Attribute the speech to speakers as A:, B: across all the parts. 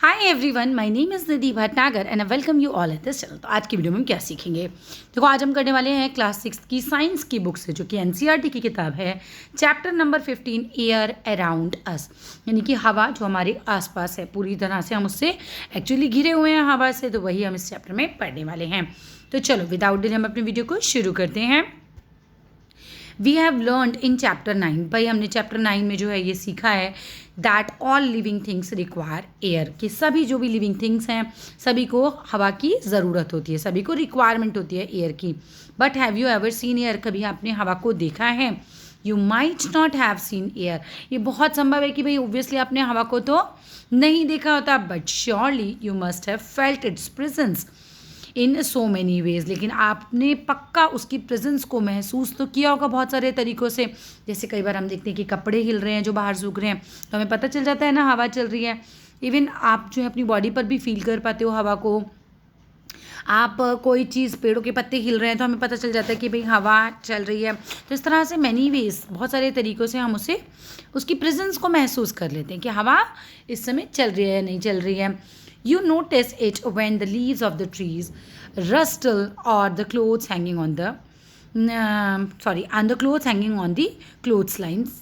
A: Hi everyone, my name is Nidhi Bhatnagar and I welcome you all at this channel. तो आज की video में हम क्या सीखेंगे? देखो, आज हम करने वाले हैं क्लास 6 की साइंस की बुक से, जो कि एनसीईआरटी की किताब है। चैप्टर नंबर 15, एयर अराउंड अस, यानी कि हवा जो हमारे आसपास है, पूरी तरह से हम उससे एक्चुअली घिरे हुए हैं हवा से। तो वही हम इस चैप्टर में पढ़ने वाले हैं। तो चलो विदाउट डिले हम अपनी वीडियो को शुरू करते हैं। We have learned in chapter 9, भाई हमने चैप्टर 9 में जो है ये सीखा है that all living things require air, कि सभी जो भी लिविंग थिंग्स हैं सभी को हवा की ज़रूरत होती है, सभी को रिक्वायरमेंट होती है एयर की। But have you ever seen air, कभी आपने हवा को देखा है? You might not have seen air, ये बहुत संभव है कि भाई ऑब्वियसली आपने हवा को तो नहीं देखा होता, but surely you must have felt its presence in so many ways, लेकिन आपने पक्का उसकी प्रेजेंस को महसूस तो किया होगा बहुत सारे तरीक़ों से। जैसे कई बार हम देखते हैं कि कपड़े हिल रहे हैं जो बाहर सूख रहे हैं, तो हमें पता चल जाता है ना हवा चल रही है। इवन आप जो है अपनी बॉडी पर भी फील कर पाते हो हवा को। आप कोई चीज़, पेड़ों के पत्ते हिल रहे हैं तो हमें पता चल जाता है कि भाई हवा चल रही है। तो इस तरह से मैनी वेज़, बहुत सारे तरीक़ों से हम उसे, उसकी प्रेजेंस को महसूस कर लेते हैं कि हवा इस समय चल रही है या नहीं चल रही है। You notice it when the leaves of the trees rustle or the clothes hanging on the and the clothes hanging on the clotheslines.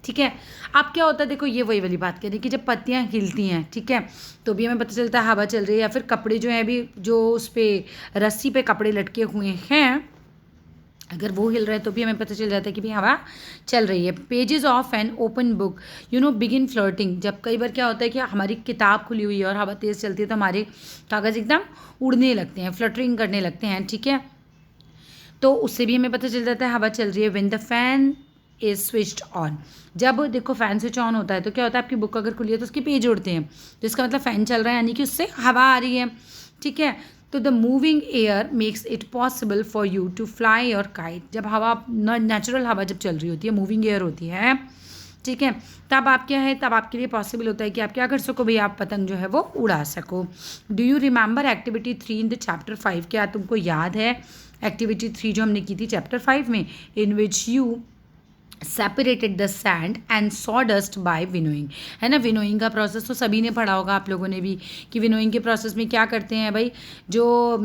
A: ठीक है, अब क्या होता है, देखो ये वही वाली बात करें कि जब पत्तियां हिलती हैं, ठीक है, तो भी हमें पता चलता है हवा चल रही है। या फिर कपड़े जो है अभी जो उस पर रस्सी पे कपड़े लटके हुए हैं, अगर वो हिल रहे हैं तो भी हमें पता चल जाता है कि भी हवा चल रही है। Pages of an open book begin flirting, जब कई बार क्या होता है कि हमारी किताब खुली हुई है और हवा तेज़ चलती है तो हमारे कागज़ एकदम उड़ने लगते हैं, फ्लटरिंग करने लगते हैं, ठीक है, तो उससे भी हमें पता चल जाता है हवा चल रही है। When the fan is switched on, जब देखो फ़ैन स्विच ऑन होता है तो क्या होता है, आपकी बुक अगर खुली है तो उसके पेज उड़ते हैं, तो इसका मतलब फ़ैन चल रहा है, यानी कि उससे हवा आ रही है, ठीक है। तो the moving air makes it possible for you to fly और काइट, जब हवा नेचुरल हवा जब चल रही होती है, मूविंग एयर होती है, ठीक है, तब आप क्या है, तब आपके लिए पॉसिबल होता है कि आप क्या कर सको भाई, आप पतंग जो है वो उड़ा सको। Do you remember activity 3 in the chapter 5, क्या तुमको याद है एक्टिविटी 3 जो हमने की थी चैप्टर 5 में, in which you separated the sand and sawdust by winnowing, है ना। विनोइंग का प्रोसेस तो सभी ने पढ़ा होगा आप लोगों ने भी, कि विनोइंग के प्रोसेस में क्या करते हैं भाई, जो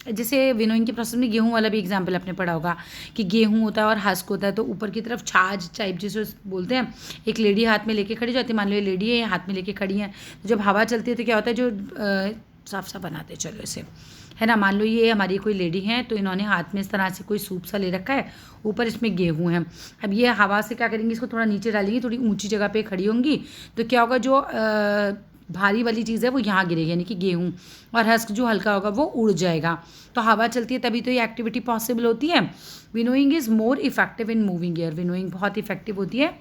A: जैसे विनोइंग के प्रोसेस में गेहूं वाला भी एग्जाम्पल आपने पढ़ा होगा कि गेहूं होता है और हस्क होता है, तो ऊपर की तरफ छाछ टाइप जिसे बोलते हैं, एक लेडी हाथ में लेके खड़ी जाती है, मान लो ये लेडी है, ये हाथ में लेके खड़ी है, तो जब हवा चलती है तो क्या होता है, जो साफ साफ बनाते चलो इसे, है ना, मान लो ये हमारी कोई लेडी है, तो इन्होंने हाथ में इस तरह से कोई सूप सा ले रखा है, ऊपर इसमें गेहूं है। अब ये हवा से क्या करेंगी, इसको थोड़ा नीचे डालेंगी, थोड़ी ऊंची जगह पे खड़ी होंगी, तो क्या होगा, जो भारी वाली चीज़ है वो यहाँ गिरेगी, यानी कि गेहूं, और हस्क जो हल्का होगा वो उड़ जाएगा। तो हवा चलती है तभी तो ये एक्टिविटी पॉसिबल होती है। Winnowing is more effective in moving air, winnowing बहुत इफेक्टिव होती है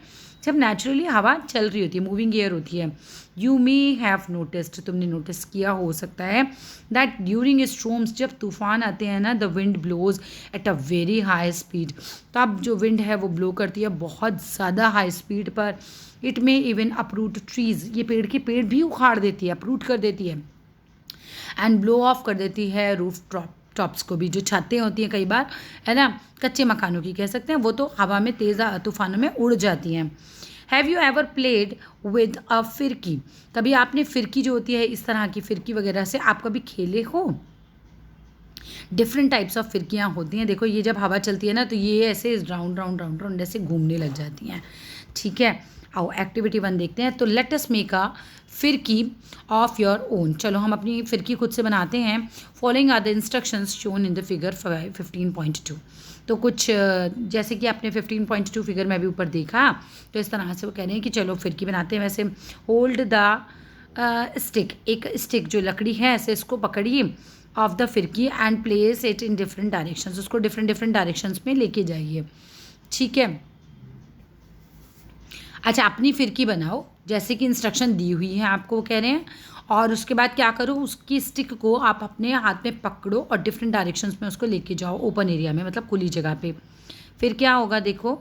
A: जब नेचुरली हवा चल रही होती है, मूविंग एयर होती है। यू मे हैव नोटिस्ड, तुमने नोटिस किया हो सकता है, दैट ड्यूरिंग स्टॉर्म्स, जब तूफान आते हैं ना, the wind blows at a very high speed, तब जो विंड है वो ब्लो करती है बहुत ज़्यादा हाई स्पीड पर। It may even uproot trees, ये पेड़ भी उखाड़ देती है, अपरूट कर देती है, एंड ब्लो ऑफ कर देती है रूफ टॉप्स को भी, जो छतें होती हैं कई बार, है ना, कच्चे मकानों की कह सकते हैं, वो तो हवा में तेज़ तूफानों में उड़ जाती हैं। Have you ever played with a फिरकी, कभी आपने फिरकी जो होती है इस तरह की फिरकी वगैरह से आप कभी खेले हो? डिफरेंट टाइप्स ऑफ फिरकियाँ होती हैं, देखो ये जब हवा चलती है ना तो ये ऐसे राउंड राउंड राउंड राउंड ऐसे घूमने लग जाती हैं, ठीक है। आओ एक्टिविटी 1 देखते हैं। तो लेट अस मेक अ फिरकी ऑफ योर ओन, चलो हम अपनी फिरकी खुद से बनाते हैं। Following are the instructions shown in the figure 15.2, तो कुछ जैसे कि आपने 15.2 फिगर में भी ऊपर देखा, तो इस तरह से वो कह रहे हैं कि चलो फिरकी बनाते हैं। वैसे होल्ड द स्टिक, एक स्टिक जो लकड़ी है ऐसे इसको पकड़िए, ऑफ द फिरकी and place it in different directions, उसको डिफरेंट डायरेक्शंस में लेके जाइए, ठीक है। अच्छा, अपनी फिरकी बनाओ जैसे कि इंस्ट्रक्शन दी हुई है आपको, वो कह रहे हैं, और उसके बाद क्या करो, उसकी स्टिक को आप अपने हाथ में पकड़ो और डिफरेंट डायरेक्शंस में उसको लेके जाओ ओपन एरिया में, मतलब खुली जगह पे। फिर क्या होगा, देखो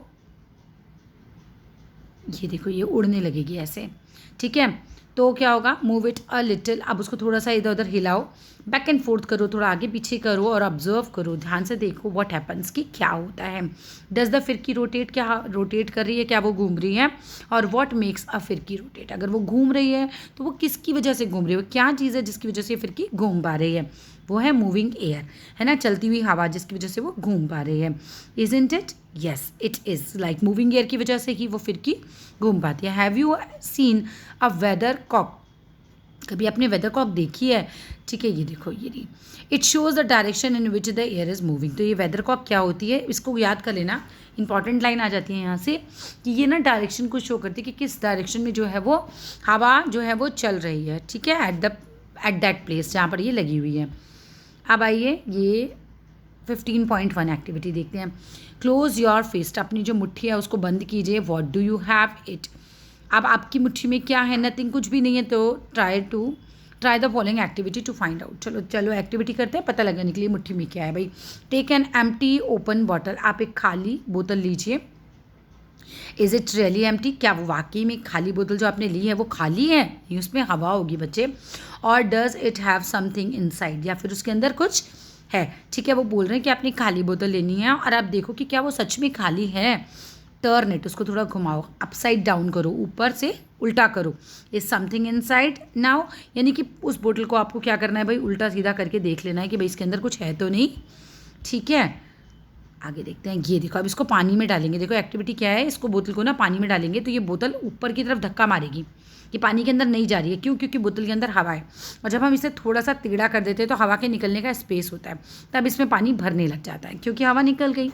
A: ये देखो ये उड़ने लगेगी ऐसे, ठीक है। तो क्या होगा, मूव इट अ लिटिल, अब उसको थोड़ा सा इधर उधर हिलाओ, बैक एंड फोर्थ करो, थोड़ा आगे पीछे करो और ऑब्जर्व करो, ध्यान से देखो व्हाट हैपन्स कि क्या होता है। डज द फिरकी रोटेट, क्या रोटेट कर रही है, क्या वो घूम रही है, और व्हाट मेक्स अ फिरकी रोटेट, अगर वो घूम रही है तो वो किसकी वजह से घूम रही है, वो क्या चीज़ है जिसकी वजह से फिरकी घूम पा रही है, वो है मूविंग एयर, है ना, चलती हुई हवा जिसकी वजह से वो घूम पा रही है। Isn't it, yes it is, like moving air की वजह से ही वो फिरकी घूम पाती है। Have you seen a weathercock, कभी आपने वेदर कॉक देखी है, ठीक है, ये देखो ये रही, it shows the direction in which the air is moving. तो ये वेदर कॉक क्या होती है, इसको याद कर लेना, इंपॉर्टेंट लाइन आ जाती है यहाँ से कि ये ना डायरेक्शन को शो करती है कि किस डायरेक्शन में जो है वो हवा जो है वो चल रही है, ठीक है, एट दैट प्लेस जहाँ पर ये लगी हुई है। अब आइए ये 15.1 एक्टिविटी देखते हैं। क्लोज योर फिस्ट, अपनी जो मुट्ठी है उसको बंद कीजिए। What do you have it, अब आपकी मुट्ठी में क्या है, नथिंग, कुछ भी नहीं है, तो try the following activity to find out. चलो एक्टिविटी करते हैं, पता लगाने के लिए मुट्ठी में क्या है भाई। Take an empty open bottle, आप एक खाली बोतल लीजिए। इज़ इट रियली एम्प्टी, क्या वो वाकई में खाली बोतल जो आपने ली है वो खाली है, ये उसमें हवा होगी बच्चे। और does it have something inside, या फिर उसके अंदर कुछ है, ठीक है, वो बोल रहे हैं कि आपने खाली बोतल लेनी है और आप देखो कि क्या वो सच में खाली है। टर्न इट, उसको थोड़ा घुमाओ, अपसाइड डाउन करो, ऊपर से उल्टा करो। इज समथिंग इनसाइड नाउ, यानी कि उस बोतल को आपको क्या करना है भाई, उल्टा सीधा करके देख लेना है कि भाई इसके अंदर कुछ है तो नहीं, ठीक है। आगे देखते हैं, ये देखो अब इसको पानी में डालेंगे, देखो एक्टिविटी क्या है, इसको बोतल को ना पानी में डालेंगे तो ये बोतल ऊपर की तरफ धक्का मारेगी, ये पानी के अंदर नहीं जा रही है, क्यों, क्योंकि बोतल के अंदर हवा है, और जब हम इसे थोड़ा सा टेढ़ा कर देते हैं तो हवा के निकलने का स्पेस होता है, तब इसमें पानी भरने लग जाता है क्योंकि हवा निकल गई,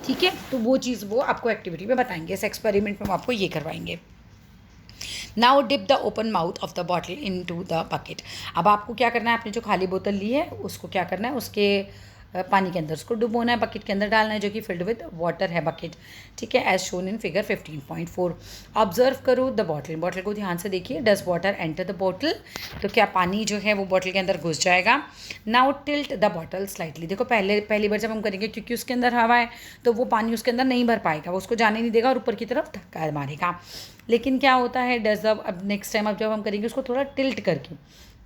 A: ठीक है। तो वो चीज़ वो आपको एक्टिविटी में बताएंगे, इस एक्सपेरिमेंट में वो आपको ये करवाएंगे। Now dip the open mouth of the bottle into the bucket, अब आपको क्या करना है, आपने जो खाली बोतल ली है उसको क्या करना है, उसके पानी के अंदर उसको डुबोना है, बकेट के अंदर डालना है जो कि फिल्ड विद वाटर है बकेट, ठीक है, as shown in figure 15.4। Observe करो द बॉटल को ध्यान से देखिए। Does water enter the bottle, तो क्या पानी जो है वो बॉटल के अंदर घुस जाएगा। Now tilt the bottle slightly, देखो पहली बार जब हम करेंगे क्योंकि उसके अंदर हवा है तो वो पानी उसके अंदर नहीं भर पाएगा, वो उसको जाने नहीं देगा और ऊपर की तरफ धक्का मारेगा। लेकिन क्या होता है, डज अब नेक्स्ट टाइम अब जब हम करेंगे उसको थोड़ा टिल्ट करके,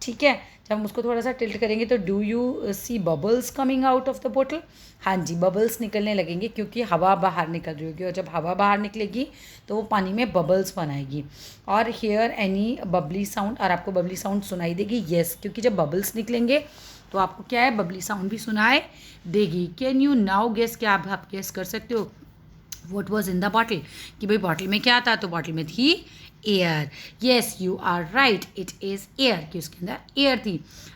A: ठीक है, जब हम उसको थोड़ा सा टिल्ट करेंगे तो do you see bubbles coming out of the bottle, हाँ जी, बबल्स निकलने लगेंगे क्योंकि हवा बाहर निकल रही होगी, और जब हवा बाहर निकलेगी तो वो पानी में बबल्स बनाएगी। और हेयर एनी बबली साउंड, और आपको बबली साउंड सुनाई देगी, येस, क्योंकि जब बबल्स निकलेंगे तो आपको क्या है, बबली साउंड भी सुनाई देगी। कैन यू नाउ गेस, क्या आप गेस कर सकते हो what was in the bottle, कि भाई बॉटल में क्या था, तो बॉटल में थी air. Yes you are right, it is air, कि उसके अंदर एयर थी।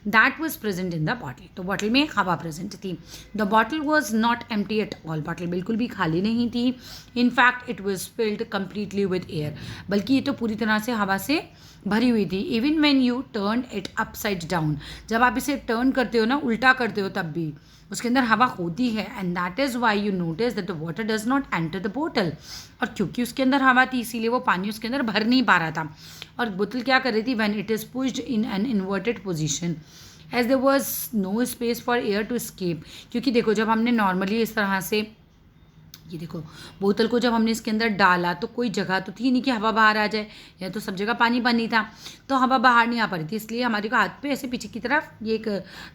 A: That was present in the bottle, तो बॉटल में हवा प्रेजेंट थी। The bottle was not empty at all, bottle बिल्कुल भी खाली नहीं थी। In fact it was filled completely with air, बल्कि ये तो पूरी तरह से हवा से भरी हुई थी। Even when U turn it upside down, जब आप इसे टर्न करते हो ना, उल्टा करते हो, तब भी उसके अंदर हवा होती है। And that is why you notice that the water does not enter the bottle, और क्योंकि उसके अंदर हवा थी इसीलिए वो पानी उसके अंदर भर नहीं पा रहा था। और बोतल क्या कर रही थी, when it is pushed in an inverted position as there was no space for air to escape, क्योंकि देखो जब हमने नॉर्मली इस तरह से, ये देखो बोतल को जब हमने इसके अंदर डाला तो कोई जगह तो थी नहीं कि हवा बाहर आ जाए, या तो सब जगह पानी पानी था, तो हवा बाहर नहीं आ पा रही थी, इसलिए हमारे को हाथ पे ऐसे पीछे की तरफ ये एक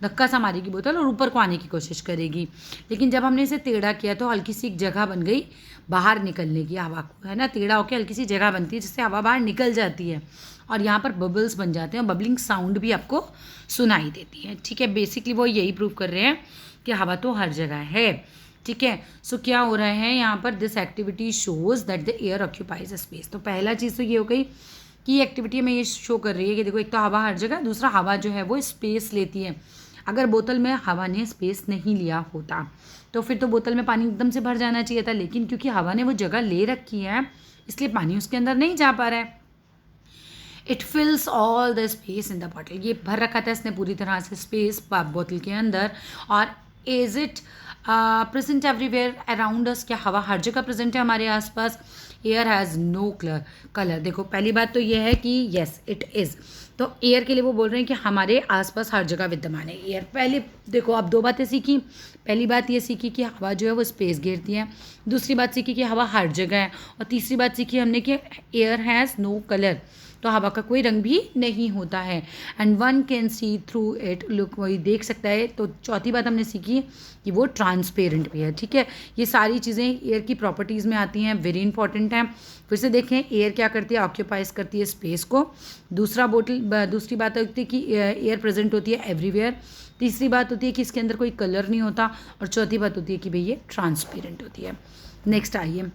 A: धक्का सा मारेगी बोतल और ऊपर को आने की कोशिश करेगी। लेकिन जब हमने इसे टेढ़ा किया तो हल्की सी एक जगह बन गई बाहर निकलने की, हवा को, है ना, टेढ़ा होकर हल्की सी जगह बनती है जिससे हवा बाहर निकल जाती है, और यहाँ पर बबल्स बन जाते हैं, बबलिंग साउंड भी आपको सुनाई देती है, ठीक है। बेसिकली वो यही प्रूव कर रहे हैं कि हवा तो हर जगह है, ठीक है। सो क्या हो रहा है यहाँ पर, this activity shows that the air occupies a space, तो पहला चीज़ तो ये हो गई कि एक्टिविटी में ये शो कर रही है कि देखो एक तो हवा हर जगह, दूसरा हवा जो है वो स्पेस लेती है। अगर बोतल में हवा ने स्पेस नहीं लिया होता तो फिर तो बोतल में पानी एकदम से भर जाना चाहिए था, लेकिन क्योंकि हवा ने वो जगह ले रखी है इसलिए पानी उसके अंदर नहीं जा पा रहा है। It fills all the space in the bottle, ये भर रखा था इसने पूरी तरह से स्पेस बोतल के अंदर। और is it present everywhere around us, क्या हवा हर जगह प्रेजेंट है हमारे आसपास। एयर हैज़ नो कलर, देखो पहली बात तो ये है कि येस इट इज़, तो एयर के लिए वो बोल रहे हैं कि हमारे आसपास हर जगह विद्यमान है एयर। पहले देखो आप दो बातें सीखी, पहली बात ये सीखी कि हवा जो है वो स्पेस घेरती है, दूसरी बात सीखी कि हवा हर जगह है, और तीसरी बात सीखी हमने कि एयर हैज़ नो कलर, तो हवा का कोई रंग भी नहीं होता है। And one can see through it, look, वही देख सकता है। तो चौथी बात हमने सीखी कि वो ट्रांसपेरेंट भी है। ठीक है, ये सारी चीज़ें एयर की प्रॉपर्टीज़ में आती हैं, वेरी इंपॉर्टेंट हैं। फिर से देखें, एयर क्या करती है, ऑक्यूपाइज करती है स्पेस को। दूसरी बात होती है कि एयर प्रेजेंट होती है एवरीवेयर। तीसरी बात होती है कि इसके अंदर कोई कलर नहीं होता। और चौथी बात होती है कि भाई ये ट्रांसपेरेंट होती है। नेक्स्ट आइए,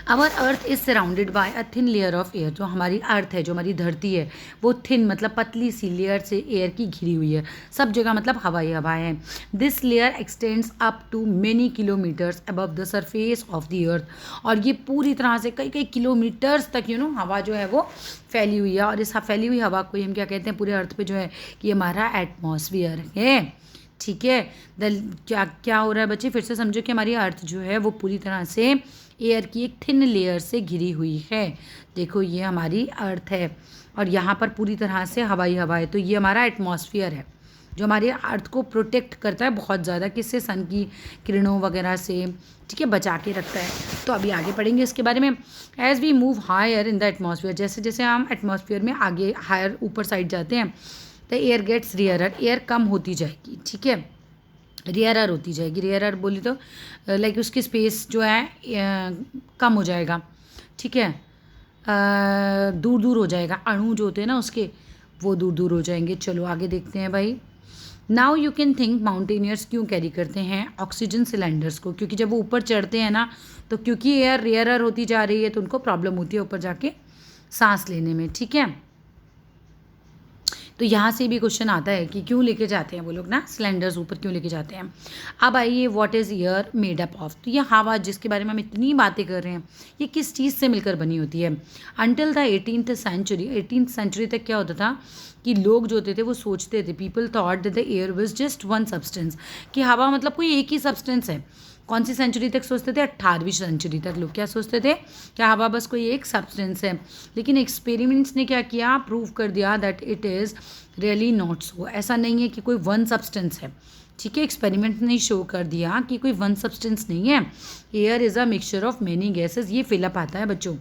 A: our earth is surrounded by a thin layer of air. जो हमारी अर्थ है, जो हमारी धरती है, वो थिन मतलब पतली सी लेयर से एयर की घिरी हुई है। सब जगह मतलब हवा ही हवा है। This layer extends up to many kilometres above the surface of the earth. और ये पूरी तरह से कई कई किलोमीटर्स तक हवा जो है वो फैली हुई है। और इस फैली हुई हवा को हम क्या कहते हैं पूरे अर्थ पे जो है कि हमारा एटमॉस्फेयर है। ठीक है, क्या क्या हो रहा है बच्चे, फिर से समझो कि हमारी अर्थ जो है वो पूरी तरह से एयर की एक थिन लेयर से घिरी हुई है। देखो ये हमारी अर्थ है और यहाँ पर पूरी तरह से हवा ही हवा है। तो ये हमारा एटमॉस्फेयर है जो हमारे अर्थ को प्रोटेक्ट करता है बहुत ज़्यादा, किससे, सन की किरणों वगैरह से। ठीक है, बचा के रखता है। तो अभी आगे पढ़ेंगे इसके बारे में। As we move higher in the atmosphere, जैसे जैसे हम एटमॉस्फेयर में आगे हायर ऊपर साइड जाते हैं, the air gets rarer, air कम होती जाएगी। ठीक है, रेयरर होती जाएगी। रेयरर बोली तो लाइक उसकी स्पेस जो है कम हो जाएगा। ठीक है, दूर दूर हो जाएगा, अणु जो होते हैं ना उसके, वो दूर दूर हो जाएंगे। चलो आगे देखते हैं भाई। Now you can think mountaineers क्यों कैरी करते हैं ऑक्सीजन सिलेंडर्स को, क्योंकि जब वो ऊपर चढ़ते हैं ना, तो क्योंकि एयर रेयरर होती जा रही है तो उनको प्रॉब्लम होती है ऊपर जाके सांस लेने में। ठीक है, तो यहाँ से भी क्वेश्चन आता है कि क्यों लेके जाते हैं वो लोग ना सिलेंडर्स ऊपर, क्यों लेके जाते हैं। अब आइए, what is air made up of. तो ये हवा जिसके बारे में हम इतनी बातें कर रहे हैं, ये किस चीज़ से मिलकर बनी होती है। Until the 18th century, 18th century तक क्या होता था कि लोग जो होते थे वो सोचते थे, people thought that the air was just one substance, कि हवा मतलब कोई एक ही सब्सटेंस है। कौन सी सेंचुरी तक सोचते थे, 18वीं सेंचुरी तक लोग क्या सोचते थे, क्या हवा बस कोई एक सब्सटेंस है। लेकिन एक्सपेरिमेंट्स ने क्या किया, प्रूव कर दिया that it is really not so. ऐसा नहीं है कि कोई वन सब्सटेंस है। ठीक है, एक्सपेरिमेंट ने शो कर दिया कि कोई वन सब्सटेंस नहीं है। Air is a mixture of many gases, ये फिलअप आता है बच्चों।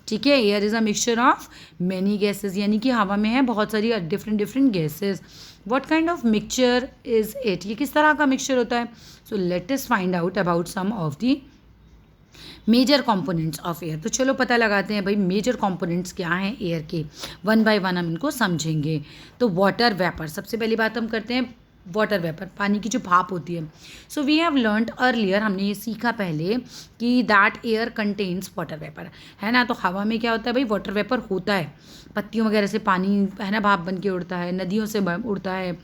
A: ठीक है, air is a mixture of many gases, यानी कि हवा में है बहुत सारी different different gases. What kind of mixture is it, ये किस तरह का मिक्सचर होता है। So let us find out about some of the major components of air. तो चलो पता लगाते हैं भाई मेजर कंपोनेंट्स क्या हैं एयर के, वन बाय वन हम इनको समझेंगे। तो वाटर वेपर, सबसे पहली बात हम करते हैं वाटर वेपर, पानी की जो भाप होती है। So we have learned earlier, हमने ये सीखा पहले कि that air contains water vapour, है ना। तो हवा में क्या होता है भाई, वाटर वेपर होता है। पत्तियों वगैरह से पानी है ना भाप बन के उड़ता है, नदियों से उड़ता है,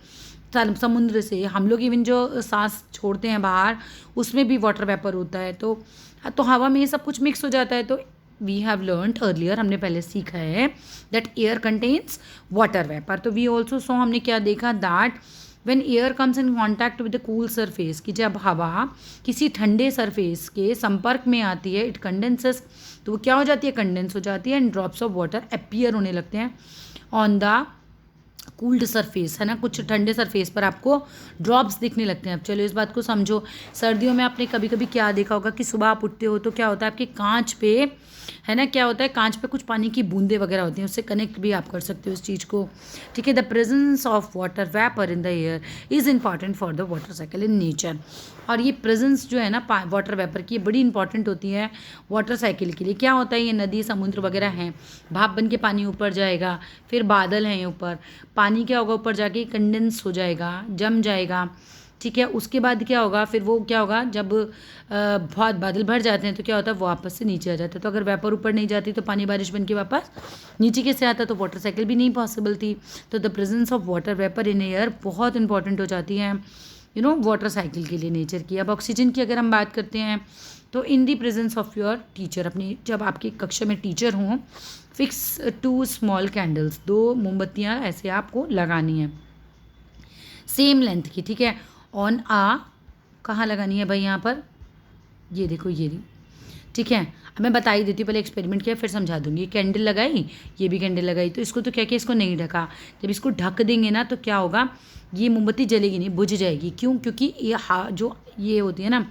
A: समुद्र से, हम लोग इवन जो सांस छोड़ते हैं बाहर उसमें भी वाटर वेपर होता है। तो हवा में ये सब कुछ मिक्स हो जाता है। तो वी हैव लर्नड अर्लियर, हमने पहले सीखा है that air contains water vapour. तो वी ऑल्सो सो, हमने क्या देखा, that when air comes in contact with the cool surface, कि जब हवा किसी ठंडे सरफेस के संपर्क में आती है, इट कंडेंसेस, तो वो क्या हो जाती है, कंडेंस हो जाती है। And drops of water appear होने लगते हैं ऑन द कूल्ड सरफेस, है ना। कुछ ठंडे सरफेस पर आपको ड्रॉप्स दिखने लगते हैं। अब चलो इस बात को समझो। सर्दियों में आपने कभी कभी क्या देखा होगा कि सुबह आप उठते हो तो क्या होता है, आपके कांच पे, है ना, क्या होता है, कांच पे कुछ पानी की बूंदे वगैरह होती हैं, उससे कनेक्ट भी आप कर सकते हो इस चीज़ को। ठीक है, the presence of water vapour in the air is important for the water cycle in nature. और ये प्रेजेंस जो है ना वाटर वेपर की, ये बड़ी इंपॉर्टेंट होती है वाटर साइकिल के लिए। क्या होता है, ये नदी समुद्र वगैरह हैं, भाप बन के पानी ऊपर जाएगा, फिर बादल हैं ऊपर, पानी क्या होगा ऊपर जाके कंडेंस हो जाएगा, जम जाएगा। ठीक है, उसके बाद क्या होगा, फिर वो क्या होगा, जब बहुत बादल भर जाते हैं तो क्या होता है, वो वापस से नीचे आ जाता है। तो अगर वेपर ऊपर नहीं जाती तो पानी बारिश बन के वापस नीचे कैसे आता, तो वाटर साइकिल भी नहीं पॉसिबल थी। तो the presence of water vapour in air बहुत इंपॉर्टेंट हो जाती है वाटर साइकिल के लिए, नेचर की। अब ऑक्सीजन की अगर हम बात करते हैं तो in the presence of your teacher, अपनी जब आपकी कक्षा में टीचर हों, फिक्स 2 स्मॉल कैंडल्स, 2 मोमबत्तियाँ ऐसे आपको लगानी है सेम लेंथ की। ठीक है, ऑन आ, कहाँ लगानी है भाई, यहाँ पर, ये देखो ये रही। ठीक है, अब मैं बता ही देती हूँ, पहले एक्सपेरिमेंट किया फिर समझा दूंगी। कैंडल लगाई, ये भी कैंडल लगाई, तो इसको तो क्या किया, इसको नहीं ढका। जब इसको ढक देंगे ना तो क्या होगा, ये मोमबत्ती जलेगी नहीं, बुझ जाएगी। क्यों, क्योंकि ये जो ये होती है ना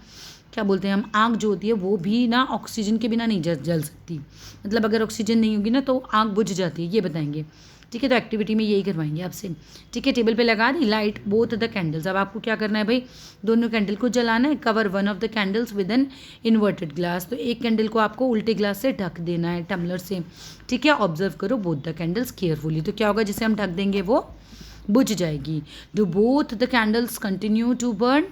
A: क्या बोलते हैं हम, आग जो होती है वो भी ना ऑक्सीजन के बिना नहीं जल सकती, मतलब अगर ऑक्सीजन नहीं होगी ना तो आग बुझ जाती है, ये बताएंगे। ठीक है, तो एक्टिविटी में यही करवाएंगे आपसे। ठीक है, टेबल पे लगा दी लाइट बोथ द कैंडल्स। अब आपको क्या करना है भाई, दोनों कैंडल को जलाना है। Cover one of the candles with an inverted glass, तो एक कैंडल को आपको उल्टे ग्लास से ढक देना है, टम्बलर से। ठीक है, ऑब्जर्व करो बोथ द कैंडल्स केयरफुली। तो क्या होगा, जिसे हम ढक देंगे वो बुझ जाएगी। Do both the candles continue to burn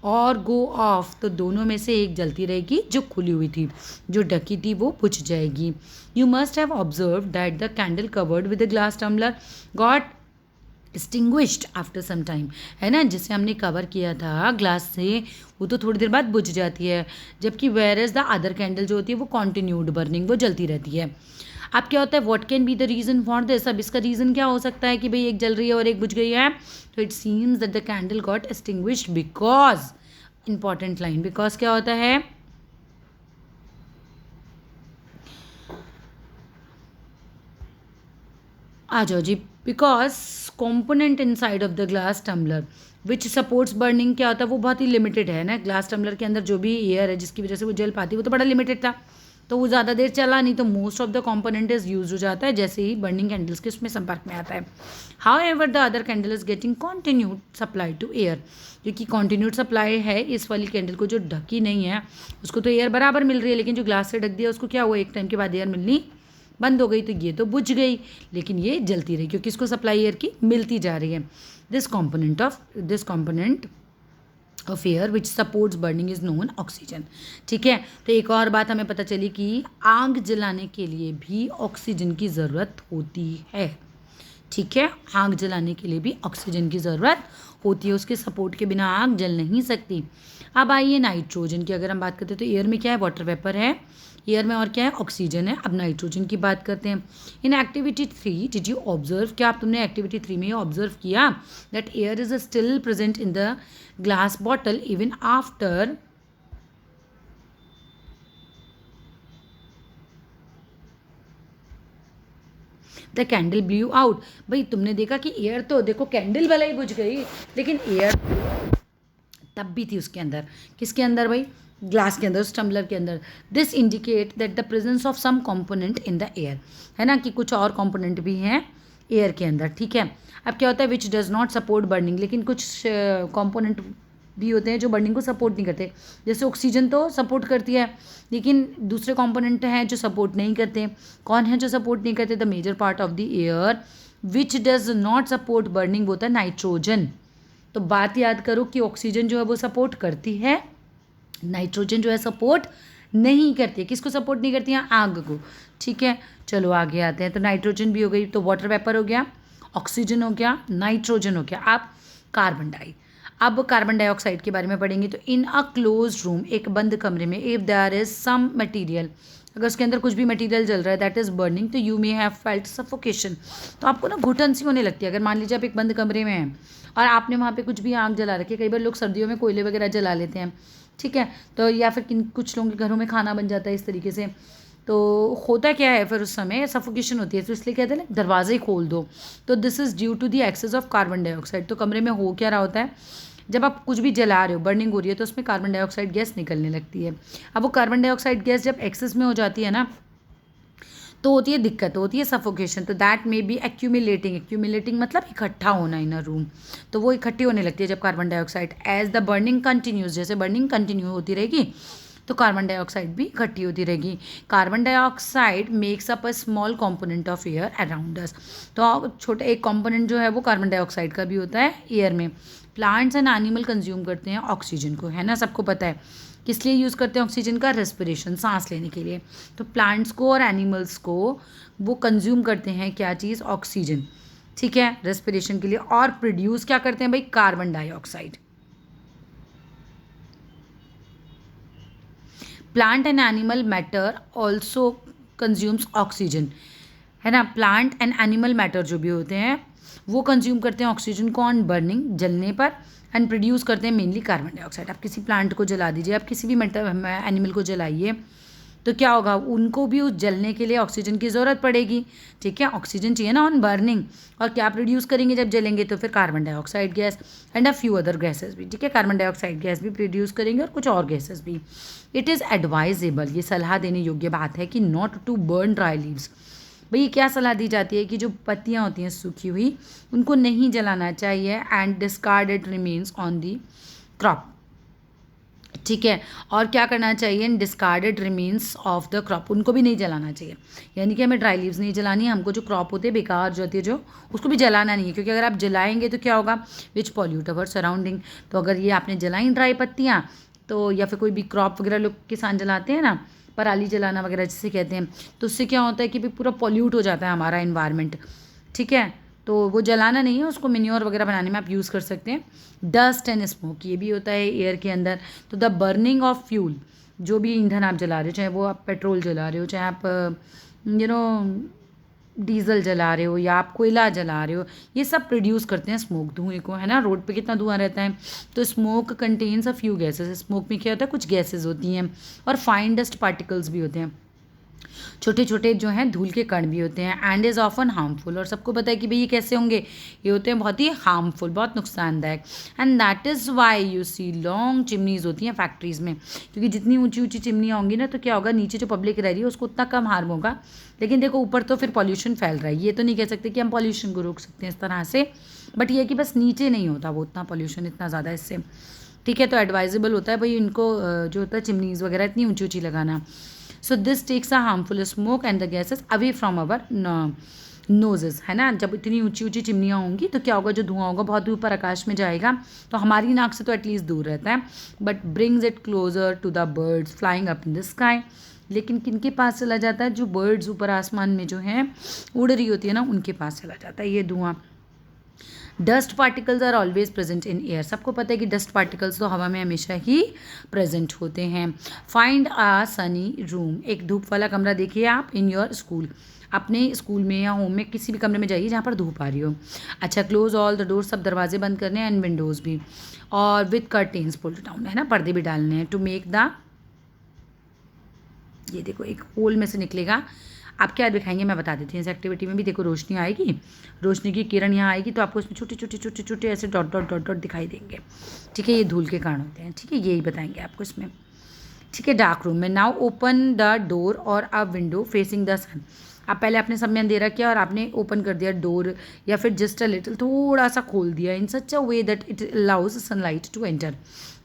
A: और गो ऑफ, तो दोनों में से एक जलती रहेगी, जो खुली हुई थी, जो ढकी थी वो बुझ जाएगी। You must have observe that the candle covered with the glass tumbler got extinguished after some time, है ना, जिसे हमने कवर किया था ग्लास से वो तो थोड़ी देर बाद बुझ जाती है, जबकि where is the other candle जो होती है वो कॉन्टिन्यूड बर्निंग, वो जलती रहती है। अब क्या होता है, what can be the reason for this, अब इसका रीज़न क्या हो सकता है कि भाई एक जल रही है और एक बुझ गई है। तो it seems that the candle got extinguished because, important line, because क्या होता है, आ जाओ जी, because component inside of the glass tumbler which supports burning, क्या होता है वो बहुत ही लिमिटेड है ना, ग्लास टम्बलर के अंदर जो भी एयर है जिसकी वजह से वो जल पाती है वो तो बड़ा लिमिटेड था, तो वो ज़्यादा देर चला नहीं, तो most of the component is use हो जाता है जैसे ही बर्निंग कैंडल्स के उसमें संपर्क में आता है। However the other candle is getting continued supply to air, जो कि कॉन्टिन्यूड सप्लाई है इस वाली कैंडल को, जो ढकी नहीं है उसको तो एयर बराबर मिल रही है, लेकिन जो ग्लास से ढक दिया उसको क्या हुआ, एक टाइम के बाद एयर मिलनी बंद हो गई, तो ये तो बुझ गई, लेकिन ये जलती रही क्योंकि इसको सप्लाई एयर की मिलती जा रही है। This component of air which supports burning is known oxygen. ठीक है, तो एक और बात हमें पता चली कि आग जलाने के लिए भी ऑक्सीजन की ज़रूरत होती है। ठीक है, आग जलाने के लिए भी ऑक्सीजन की ज़रूरत होती है, उसके सपोर्ट के बिना आग जल नहीं सकती। अब आइए नाइट्रोजन की अगर हम बात करते हैं, तो एयर में क्या है, वाटर वेपर है, एयर में और क्या है, ऑक्सीजन है। अब नाइट्रोजन की बात करते हैं। In activity 3 did you observe, क्या आप तुमने एक्टिविटी 3 में ऑब्जर्व किया that air is still present in the glass bottle even after the candle blew out. भाई तुमने देखा कि एयर तो देखो कैंडल वाला ही बुझ गई, लेकिन एयर तब भी थी उसके अंदर, किसके अंदर भाई, ग्लास के अंदर, उस टम्बलर के अंदर। This indicate that the presence of some component in the air, है ना, कि कुछ और कॉम्पोनेंट भी हैं एयर के अंदर। ठीक है, अब क्या होता है, विच डज नॉट सपोर्ट बर्निंग, लेकिन कुछ कॉम्पोनेंट भी होते हैं जो बर्निंग को सपोर्ट नहीं करते, जैसे ऑक्सीजन तो सपोर्ट करती है, लेकिन दूसरे कॉम्पोनेंट हैं जो सपोर्ट नहीं करते। कौन है जो सपोर्ट नहीं करते, the major part of the air which does not support burning, होता है नाइट्रोजन। तो बात याद करो कि ऑक्सीजन जो है वो सपोर्ट करती है, नाइट्रोजन जो है सपोर्ट नहीं करती है। किसको सपोर्ट नहीं करती है, आग को। ठीक है, चलो आगे आते हैं। तो नाइट्रोजन भी हो गई, तो वाटर वेपर हो गया, ऑक्सीजन हो गया, नाइट्रोजन हो गया। अब कार्बन डाइऑक्साइड के बारे में पढ़ेंगे। तो इन अ क्लोज रूम, एक बंद कमरे में, if there is some material, अगर उसके अंदर कुछ भी मटीरियल जल रहा है दैट इज़ बर्निंग, तो you may have felt suffocation, तो आपको ना घुटन सी होने लगती है। अगर मान लीजिए आप एक बंद कमरे में हैं और आपने वहाँ पे कुछ भी आग जला रखी है, कई बार लोग सर्दियों में कोयले वगैरह जला लेते हैं, ठीक है, तो या फिर कुछ लोगों के घरों में खाना बन जाता है इस तरीके से, तो होता क्या है फिर उस समय सफोकेशन होती है, तो इसलिए कहते हैं ना दरवाजे खोल दो। तो this is due to the excess of carbon dioxide. तो कमरे में हो क्या रहा होता है, जब आप कुछ भी जला रहे हो, बर्निंग हो रही है, तो उसमें कार्बन डाइऑक्साइड गैस निकलने लगती है। अब वो कार्बन डाइऑक्साइड गैस जब एक्सेस में हो जाती है ना, तो होती है दिक्कत, होती है सफोकेशन। तो दैट मे बी एक्यूमिलेटिंग मतलब इकट्ठा होना इन अ रूम, तो वो इकट्ठी होने लगती है जब carbon dioxide, as the burning continues, जैसे बर्निंग कंटिन्यू होती रहेगी तो कार्बन डाइऑक्साइड भी इकट्ठी होती रहेगी। Carbon dioxide makes up a small component of air around us, तो छोटा एक कॉम्पोनेंट जो है वो कार्बन डाइऑक्साइड का भी होता है एयर में। प्लांट्स एंड एनिमल कंज्यूम करते हैं ऑक्सीजन को, है ना, सबको पता है। किस लिए यूज़ करते हैं ऑक्सीजन का, रेस्पिरेशन, सांस लेने के लिए। तो प्लांट्स को और एनिमल्स को वो कंज्यूम करते हैं क्या चीज़, ऑक्सीजन, ठीक है, रेस्पिरेशन के लिए। और प्रोड्यूस क्या करते हैं भाई, carbon dioxide. Plant and animal matter also consumes oxygen, है ना। प्लांट एंड एनिमल मैटर जो भी होते हैं वो कंज्यूम करते हैं ऑक्सीजन को ऑन बर्निंग, जलने पर, एंड प्रोड्यूस करते हैं मेनली कार्बन डाइऑक्साइड। आप किसी प्लांट को जला दीजिए, आप किसी भी एनिमल को जलाइए, तो क्या होगा, उनको भी उस जलने के लिए ऑक्सीजन की ज़रूरत पड़ेगी। ठीक है, ऑक्सीजन चाहिए ना ऑन बर्निंग। और क्या प्रोड्यूस करेंगे जब जलेंगे, तो फिर carbon dioxide gas and a few other gases भी। ठीक है, कार्बन डाइऑक्साइड गैस भी प्रोड्यूस करेंगे और कुछ और गैसेस भी। इट इज़ एडवाइजेबल, ये सलाह देने योग्य बात है कि not to burn dry leaves. भाई क्या सलाह दी जाती है कि जो पत्तियाँ होती हैं सूखी हुई, उनको नहीं जलाना चाहिए and discarded remains on the crop. ठीक है, और क्या करना चाहिए, discarded remains of the crop, उनको भी नहीं जलाना चाहिए। यानी कि हमें ड्राई लीव्स नहीं जलानी है, हमको जो क्रॉप होते हैं बेकार जो होती है जो, उसको भी जलाना नहीं है, क्योंकि अगर आप जलाएंगे तो क्या होगा, विच पॉल्यूट अवर सराउंडिंग। तो अगर ये आपने जलाई ड्राई पत्तियाँ, तो या फिर कोई भी क्रॉप वगैरह लोग किसान जलाते हैं ना, पराली जलाना वगैरह जिसे कहते हैं, तो उससे क्या होता है कि भाई पूरा पॉल्यूट हो जाता है हमारा इन्वायरमेंट। ठीक है, तो वो जलाना नहीं है, उसको मिन्योर वगैरह बनाने में आप यूज़ कर सकते हैं। डस्ट एंड स्मोक, ये भी होता है एयर के अंदर। तो द बर्निंग ऑफ फ्यूल, जो भी ईंधन आप जला रहे हो, चाहे वो आप पेट्रोल जला रहे हो, चाहे आप डीजल जला रहे हो या आप कोयला जला रहे हो, ये सब प्रोड्यूस करते हैं स्मोक, धुएं को, है ना। रोड पे कितना धुआं रहता है, तो smoke contains a few gases. Smoke में क्या होता है, कुछ गैसेस होती हैं और फाइन डस्ट पार्टिकल्स भी होते हैं, छोटे छोटे जो हैं धूल के कण भी होते हैं। एंड इज़ ऑफन हार्मफुल, और सबको पता है कि भाई ये कैसे होंगे, ये होते हैं बहुत ही हार्मफुल, बहुत नुकसानदायक। And that is why you see long chimneys होती हैं फैक्ट्रीज़ में, क्योंकि जितनी ऊंची ऊंची चिमनियाँ होंगी ना, तो क्या होगा, नीचे जो पब्लिक रह रही है उसको उतना कम हार्म होगा, लेकिन देखो ऊपर तो फिर पॉल्यूशन फैल रहा है। ये तो नहीं कह सकते कि हम पॉल्यूशन को रोक सकते हैं इस तरह से, बट ये कि बस नीचे नहीं होता वो उतना पॉल्यूशन इतना ज़्यादा इससे। ठीक है, तो एडवाइजेबल होता है भाई इनको जो होता है चिमनीज़ वगैरह इतनी ऊंची ऊंची लगाना। So this takes a harmful smoke and the gases away from our noses, है ना। जब इतनी ऊंची ऊंची चिमनियाँ होंगी तो क्या होगा, जो धुआं होगा बहुत दूर पर आकाश में जाएगा, तो हमारी नाक से तो एटलीस्ट दूर रहता है, but brings it closer to the birds flying up in the sky. लेकिन किनके पास चला जाता है, जो बर्ड्स ऊपर आसमान में जो हैं उड़ रही होती है ना, उनके पास चला जाता है ये धुआं। Dust particles are always present in air, सबको पता है कि डस्ट पार्टिकल्स तो हवा में हमेशा ही प्रेजेंट होते हैं। फाइंड अ सनी रूम, एक धूप वाला कमरा देखिए आप इन योर स्कूल, अपने स्कूल में या होम में किसी भी कमरे में जाइए जहाँ पर धूप आ रही हो। अच्छा, क्लोज ऑल द डोर, सब दरवाजे बंद करने हैं, एंड विंडोज़ भी, और विथ कर्टेन्स पुल्ड डाउन, है ना, पर्दे भी डालने हैं। टू मेक द, ये देखो एक होल में से निकलेगा, आप क्या दिखाएंगे मैं बता देती हूँ। इस एक्टिविटी में भी देखो रोशनी आएगी, रोशनी की किरण यहाँ आएगी, तो आपको इसमें छोटे छोटे छोटे छोटे ऐसे डॉट डॉट डॉट डॉट दिखाई देंगे। ठीक है, ये धूल के कारण होते हैं। ठीक है, यही बताएंगे आपको इसमें। ठीक है, डार्क रूम में, नाउ ओपन द डोर और अ विंडो फेसिंग द सन। आप पहले आपने सब में अंधेरा किया और आपने ओपन कर दिया डोर, या फिर जस्ट अ लिटिल, थोड़ा सा खोल दिया, in such a way that it allows sunlight to enter,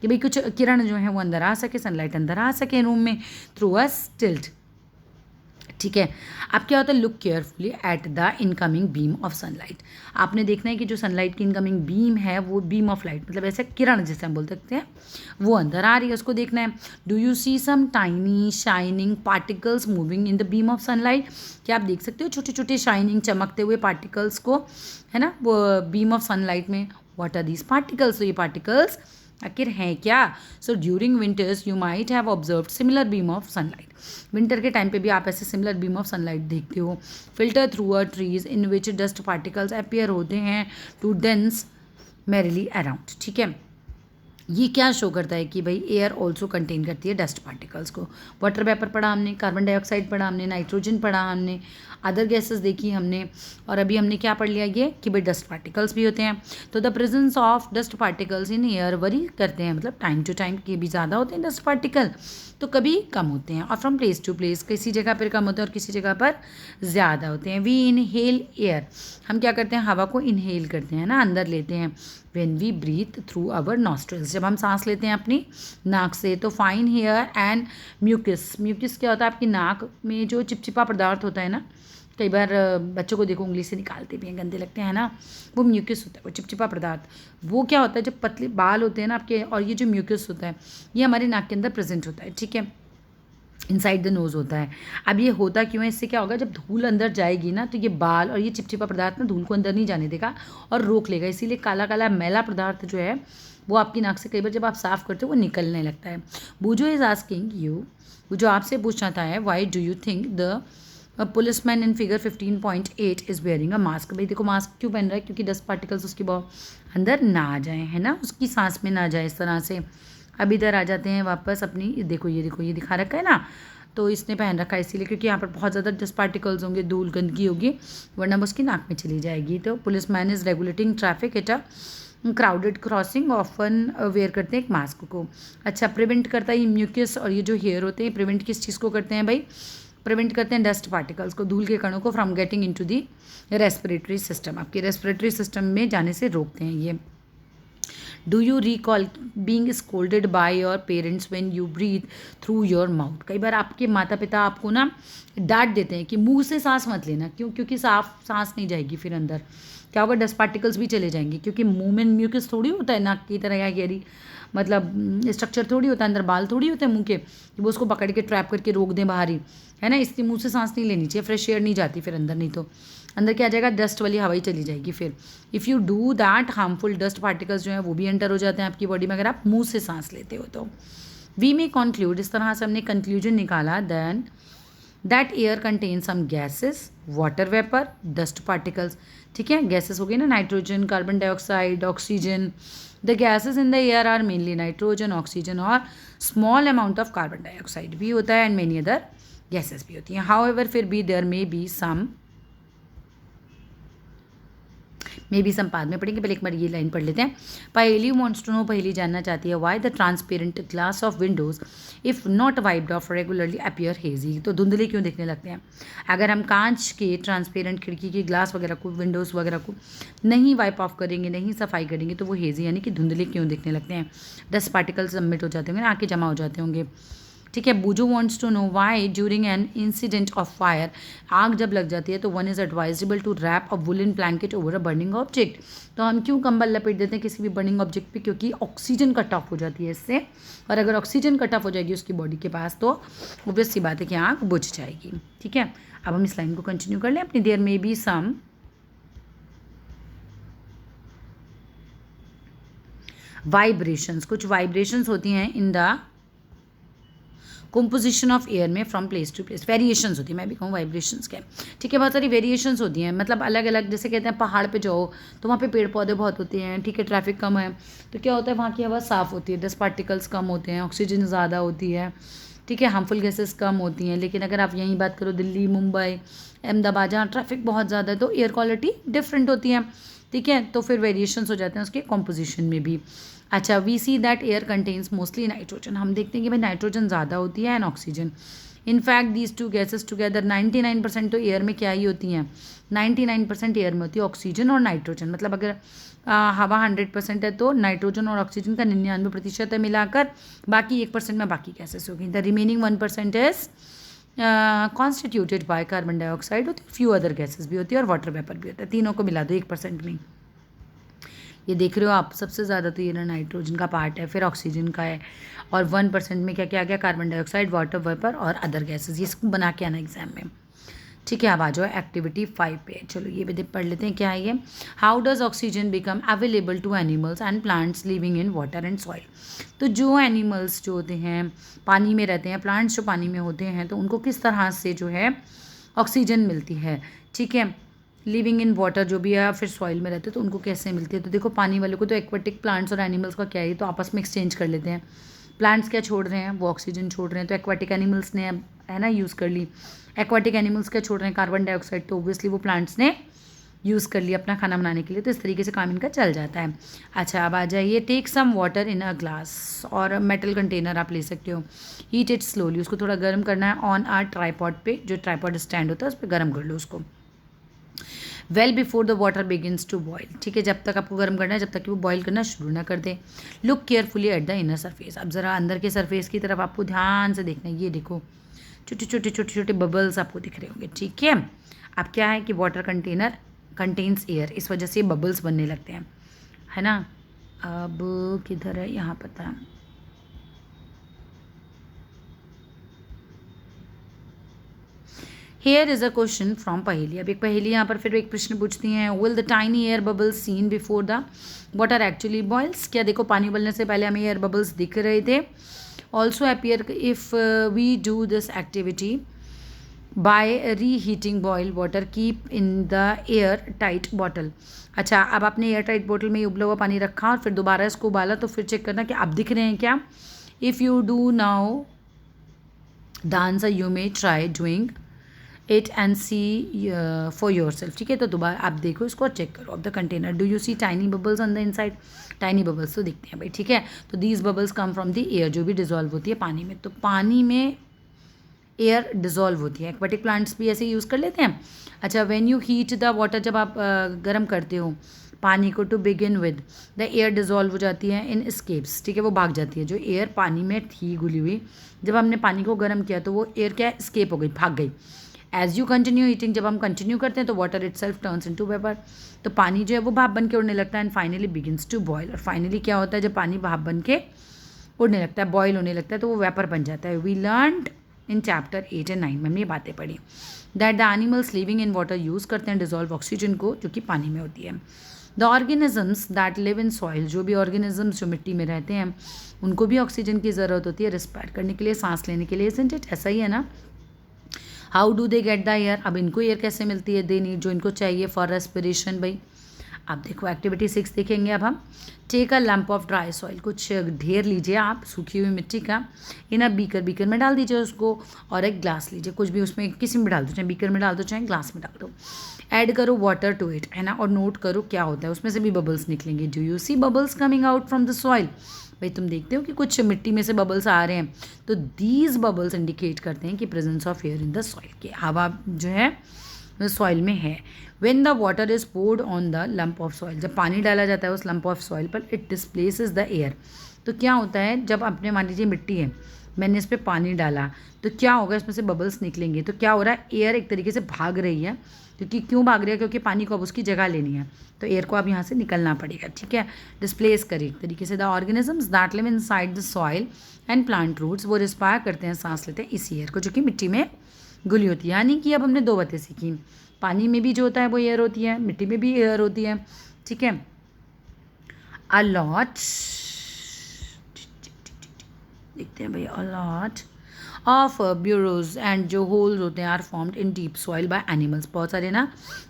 A: कि भाई कुछ किरण जो है वो अंदर आ सके, सनलाइट अंदर आ सके रूम में थ्रू अ स्टिल्ट। ठीक है, अब क्या होता है, look carefully at the incoming beam of sunlight. आपने देखना है कि जो सनलाइट की इनकमिंग बीम है, वो बीम ऑफ लाइट मतलब ऐसे किरण जैसे हम बोल सकते हैं, वो अंदर आ रही है, उसको देखना है। Do you see some tiny shining particles moving in the beam of sunlight, क्या आप देख सकते हो छोटे छोटे शाइनिंग चमकते हुए पार्टिकल्स को, है ना, वो बीम ऑफ सनलाइट में। व्हाट आर दीज पार्टिकल्स, तो ये पार्टिकल्स आखिर हैं क्या। So during winters you might have observed similar beam of sunlight, winter के टाइम पे भी आप ऐसे सिमिलर बीम ऑफ सनलाइट देखते हो। Filter through a trees in which dust particles appear होते हैं टू डेंस मेरिली अराउंड। ठीक है, ये क्या शो करता है कि भाई एयर ऑल्सो कंटेन करती है डस्ट पार्टिकल्स को। वाटर वेपर पढ़ा हमने, कार्बन डाइऑक्साइड पढ़ा हमने, नाइट्रोजन पढ़ा हमने, अदर गैसेस देखी हमने, और अभी हमने क्या पढ़ लिया ये कि भाई डस्ट पार्टिकल्स भी होते हैं। तो the presence of dust particles in air worry करते हैं, मतलब टाइम टू टाइम के भी ज़्यादा होते हैं डस्ट पार्टिकल, तो कभी कम होते हैं, और फ्रॉम प्लेस टू प्लेस, किसी जगह पर कम होते हैं और किसी जगह पर ज़्यादा होते हैं। वी इनहेल एयर, हम क्या करते हैं, हवा को इनहेल करते हैं ना, अंदर लेते हैं। When we breathe through our nostrils, जब हम सांस लेते हैं अपनी नाक से, तो fine hair and mucus, mucus क्या होता है, आपकी नाक में जो चिपचिपा पदार्थ होता है ना, कई बार बच्चों को देखो उंगली से निकालते भी हैं, गंदे लगते हैं ना, वो म्यूकस होता है, वो चिपचिपा पदार्थ। वो क्या होता है, जब पतले बाल होते हैं ना आपके, और ये जो म्यूकस होता है ये हमारे नाक के अंदर प्रेजेंट होता है। ठीक है, इनसाइड द नोज़ होता है। अब ये होता क्यों है, इससे क्या होगा, जब धूल अंदर जाएगी ना, तो ये बाल और ये चिपचिपा पदार्थ ना धूल को अंदर नहीं जाने देगा और रोक लेगा, इसीलिए काला काला मैला पदार्थ जो है वो आपकी नाक से कई बार जब आप साफ़ करते हो वो निकलने लगता है। बूजो इज़ आस्किंग यू, वो जो आपसे पूछना था है, why do you think the policeman in figure 15.8 is wearing a mask. भाई देखो मास्क क्यों पहन रहा है, क्योंकि डस्ट पार्टिकल्स उसकी अंदर ना आ जाए, है ना, उसकी सांस में ना जाए इस तरह से। अब इधर आ जाते हैं वापस अपनी, देखो ये दिखा रखा है ना, तो इसने पहन रखा है इसीलिए, क्योंकि यहाँ पर बहुत ज़्यादा डस्ट पार्टिकल्स होंगे, धूल गंदगी होगी, वरना वो उसकी नाक में चली जाएगी। तो policeman is regulating traffic at a crowded crossing, often wear करते हैं एक मास्क को। अच्छा, प्रिवेंट करता है ये म्यूकस और ये जो हेयर होते हैं, प्रिवेंट किस चीज़ को करते हैं भाई? प्रिवेंट करते हैं डस्ट पार्टिकल्स को, धूल के कणों को, from getting into the respiratory system, आपके रेस्पिरेटरी सिस्टम में जाने से रोकते हैं ये। Do you recall being scolded by your parents when you breathe through your mouth? कई बार आपके माता पिता आपको ना डांट देते हैं कि मुंह से सांस मत लेना, क्यों? क्योंकि साफ सांस नहीं जाएगी, फिर अंदर क्या होगा, डस्ट पार्टिकल्स भी चले जाएंगे, क्योंकि मुंह में म्यूकस थोड़ी होता है नाक की तरह या गहरी, मतलब स्ट्रक्चर थोड़ी होता है, अंदर बाल थोड़ी होते हैं मुंह के कि वो उसको पकड़ के ट्रैप करके रोक दें बाहर ही, है ना। इसलिए मुंह से सांस नहीं लेनी चाहिए, फ्रेश एयर नहीं जाती फिर अंदर, नहीं तो अंदर क्या आ जाएगा, डस्ट वाली हवा ही चली जाएगी फिर। If you do that, harmful dust particles जो हैं वो भी एंटर हो जाते हैं आपकी बॉडी में अगर आप मुंह से सांस लेते हो तो। वी मे कंक्लूड, इस तरह से हमने कंक्लूजन निकाला, then that air contain some gases, water vapour, dust particles. ठीक है, गैसेस हो गई ना, nitrogen, carbon dioxide, oxygen. The gases in the air are mainly nitrogen, oxygen और small amount of carbon dioxide भी होता है, एंड मेनी अदर गैसेस भी होती हैं। हाउएवर फिर भी देयर मे बी सम बाद में पढ़ेंगे, पहले एक बार ये लाइन पढ़ लेते हैं। पहेली वॉन्ट्स टू नो, पहेली जानना चाहती है, why the transparent glass of Windows if not wiped off regularly appear hazy? तो धुंधले क्यों दिखने लगते हैं? अगर हम कांच के ट्रांसपेरेंट खिड़की के ग्लास वगैरह को, विंडोज़ वगैरह को नहीं वाइप ऑफ करेंगे, नहीं सफाई करेंगे, तो वो हेजी यानी कि धुंधले क्यों दिखने लगते हैं? डस्ट पार्टिकल्स सबमिट हो जाते होंगे ना, आके जमा हो जाते होंगे। ठीक है, Boojho wants to know why during an incident of fire, आग जब लग जाती है तो one is advisable to wrap a woollen blanket over a burning object. तो हम क्यों कंबल लपेट देते हैं किसी भी बर्निंग ऑब्जेक्ट पे? क्योंकि ऑक्सीजन कट ऑफ हो जाती है इससे, और अगर ऑक्सीजन कट ऑफ हो जाएगी उसकी बॉडी के पास तो ऑब्वियस सी बात है कि आग बुझ जाएगी। ठीक है, अब हम इस लाइन को कंटिन्यू कर लें अपनी। There may be some vibrations, कुछ वाइब्रेशंस होती हैं in the composition of air में from place to place, variations होती है, मैं भी कहूँ वाइब्रेशंस के। ठीक है, बहुत सारी वेरिएशंस होती हैं, मतलब अलग अलग, जैसे कहते हैं पहाड़ पे जाओ तो वहाँ पे पेड़ पौधे बहुत होते हैं, ठीक है, ट्रैफिक कम है, तो क्या होता है वहाँ की हवा साफ़ होती है, डस्ट पार्टिकल्स कम होते हैं, ऑक्सीजन ज़्यादा होती है, ठीक है, हार्मफुल गैसेस कम होती हैं। लेकिन अगर आप यहीं बात करो दिल्ली, मुंबई, अहमदाबाद, जहाँ ट्रैफिक बहुत ज़्यादा है तो एयर क्वालिटी डिफरेंट होती है। ठीक है, तो फिर वेरिएशंस हो जाते हैं उसके कॉम्पोजिशन में भी। अच्छा, we see that air contains mostly nitrogen, हम देखते हैं कि भाई नाइट्रोजन ज़्यादा होती है and oxygen. In fact these two gases together 99% तो एयर में क्या ही होती हैं, 99% एयर में होती है ऑक्सीजन और नाइट्रोजन। मतलब अगर हवा 100% है तो नाइट्रोजन और ऑक्सीजन का 99% है मिलाकर, बाकी 1% में बाकी गैसेस होगी। The remaining 1% is constituted by carbon dioxide होती है, फ्यू अदर गैसेस भी होती है और वाटर वेपर भी होता है, तीनों को मिला दो 1% में। ये देख रहे हो आप, सबसे ज़्यादा तो ये ना नाइट्रोजन का पार्ट है, फिर ऑक्सीजन का है, और 1% में क्या क्या आ गया, कार्बन डाइऑक्साइड, वाटर वेपर और अदर गैसेस। ये इसको बना के आना एग्जाम में। ठीक है, अब आ जाओ एक्टिविटी 5 पे। चलो ये भी पढ़ लेते हैं, क्या है ये। How does oxygen become available to animals and plants living in water and soil? तो जो एनिमल्स जो होते हैं पानी में रहते हैं, प्लांट्स जो पानी में होते हैं, तो उनको किस तरह से जो है ऑक्सीजन मिलती है? ठीक है, लिविंग इन वाटर जो भी है, फिर सॉइल में रहते हैं तो उनको कैसे मिलती है? तो देखो, पानी वाले को तो एक्वाटिक प्लांट्स और एनिमल्स का क्या है, तो आपस में एक्सचेंज कर लेते हैं। प्लांट्स क्या छोड़ रहे हैं, वो ऑक्सीजन छोड़ रहे हैं, तो एक्वाटिक एनिमल्स ने, है ना, यूज़ कर ली। एक्वाटिक एनिमल्स क्या छोड़ रहे हैं, कार्बन डाइऑक्साइड, तो ऑब्वियसली वो प्लांट्स ने यूज़ कर लिया अपना खाना बनाने के लिए, तो इस तरीके से काम इनका चल जाता है। अच्छा, अब आ जाइए, take some water in a glass, और मेटल कंटेनर आप ले सकते हो। हीट इट स्लोली, उसको थोड़ा गर्म करना है ऑन आ ट्राईपॉड पे, जो ट्राईपॉड स्टैंड होता है उस पर गर्म कर लो उसको। Well before the water begins to boil, ठीक है, जब तक आपको गर्म करना है, जब तक कि वो बॉयल करना शुरू ना कर दे। Look carefully at the inner surface, अब ज़रा अंदर के सरफेस की तरफ आपको ध्यान से देखना है। ये देखो, छोटे छोटे छोटे छोटे बबल्स आपको दिख रहे होंगे। ठीक है, अब क्या है कि वाटर कंटेनर कंटेन्स एयर, इस वजह से बबल्स बनने लगते हैं, है ना। अब किधर है, यहाँ पता है। Here is a question from पहेली। अब एक पहेली यहाँ पर फिर एक प्रश्न पूछती हैं, will the tiny air bubbles seen before the water actually boils? क्या देखो, पानी उबलने से पहले हमें एयर बबल्स दिख रहे थे। Also appear if we do this activity by reheating boil water, keep in the airtight bottle. अच्छा, अब आपने एयर टाइट बॉटल में उबला हुआ पानी रखा और फिर दोबारा इसको उबाला, तो फिर चेक करना कि आप दिख रहे हैं क्या। If you do now the answer you may try doing it and see for yourself. ठीक है, तो दोबारा आप देखो इसको और चेक करो। Of the container do you see tiny bubbles on the inside? Tiny bubbles तो दिखते हैं भाई। ठीक है, तो these bubbles come from the air, जो भी डिजॉल्व होती है पानी में। तो पानी में एयर डिजॉल्व होती है। एक्वाटिक प्लांट्स भी ऐसे यूज़ कर लेते हैं। अच्छा, when you heat the water, जब आप गर्म करते हो पानी को, to begin with the air dissolve हो जाती है इन स्केप्स। ठीक है, वो भाग जाती है। जो एयर पानी में थी घुली हुई, जब हमने पानी को गर्म किया तो वो एयर क्या स्केप हो गई, भाग गई। एज यू कंटिन्यू हीटिंग, जब हम कंटिन्यू करते हैं तो water it self turns into vapour. तो पानी जो है वो भाप बन के उड़ने लगता है and finally begins to boil. और फाइनली क्या होता है, जब पानी भाप बन के उड़ने लगता है, बॉयल होने लगता है, तो वो वेपर बन जाता है। We learned in chapter 8 and 9 में हमने ये बातें पढ़ी that the animals living in water use करते हैं डिजॉल्व ऑक्सीजन को, जो कि पानी में होती है। The organisms that live in soil, जो भी ऑर्गेनिजम्स जो मिट्टी में रहते हैं उनको भी ऑक्सीजन की ज़रूरत होती है रिस्पायर करने के लिए, सांस लेने के लिए। Isn't it? ऐसा ही है ना। How do they get the air? अब इनको एयर कैसे मिलती है? दे नीड, जो इनको चाहिए फॉर रेस्पिरेशन भाई। अब देखो एक्टिविटी 6 देखेंगे अब हम। Take a lump of dry soil, कुछ ढेर लीजिए आप सूखी हुई मिट्टी का, इन अ बीकर, बीकर में डाल दीजिए उसको, और एक ग्लास लीजिए, कुछ भी उसमें किसी में डाल दो, चाहे बीकर में डाल दो चाहे ग्लास में डाल दो। ऐड करो वाटर टू इट, है ना, और नोट करो क्या होता है, उसमें से भी बबल्स निकलेंगे। Do you see bubbles coming out from the soil? भाई तुम देखते हो कि कुछ मिट्टी में से बबल्स आ रहे हैं, तो दीज बबल्स इंडिकेट करते हैं कि presence of air in the soil, कि हवा जो है सॉइल में है। When the water is poured on the lump of soil, जब पानी डाला जाता है उस लंप ऑफ सॉइल पर, इट डिस्प्लेसेस द एयर। तो क्या होता है, जब अपने मान लीजिए मिट्टी है, मैंने इस पर पानी डाला, तो क्या होगा, इसमें से बबल्स निकलेंगे। तो क्या हो रहा है, एयर एक तरीके से भाग रही है, क्योंकि क्यों भाग रही है, क्योंकि पानी को अब उसकी जगह लेनी है, तो एयर को अब यहाँ से निकलना पड़ेगा। ठीक है, डिस्प्लेस करें एक तरीके से। The organisms that live inside the soil and plant roots, वो रिस्पायर करते हैं, सांस लेते हैं इस एयर को, जो कि मिट्टी में घुली होती है। यानी कि अब हमने दो बातें सीखी, पानी में भी जो होता है वो एयर होती है, मिट्टी में भी एयर होती है। ठीक है, अ लॉट, देखते हैं भैया, a lot of burrows and जो होल्स होते हैं are formed in deep soil by animals. बहुत सारे ना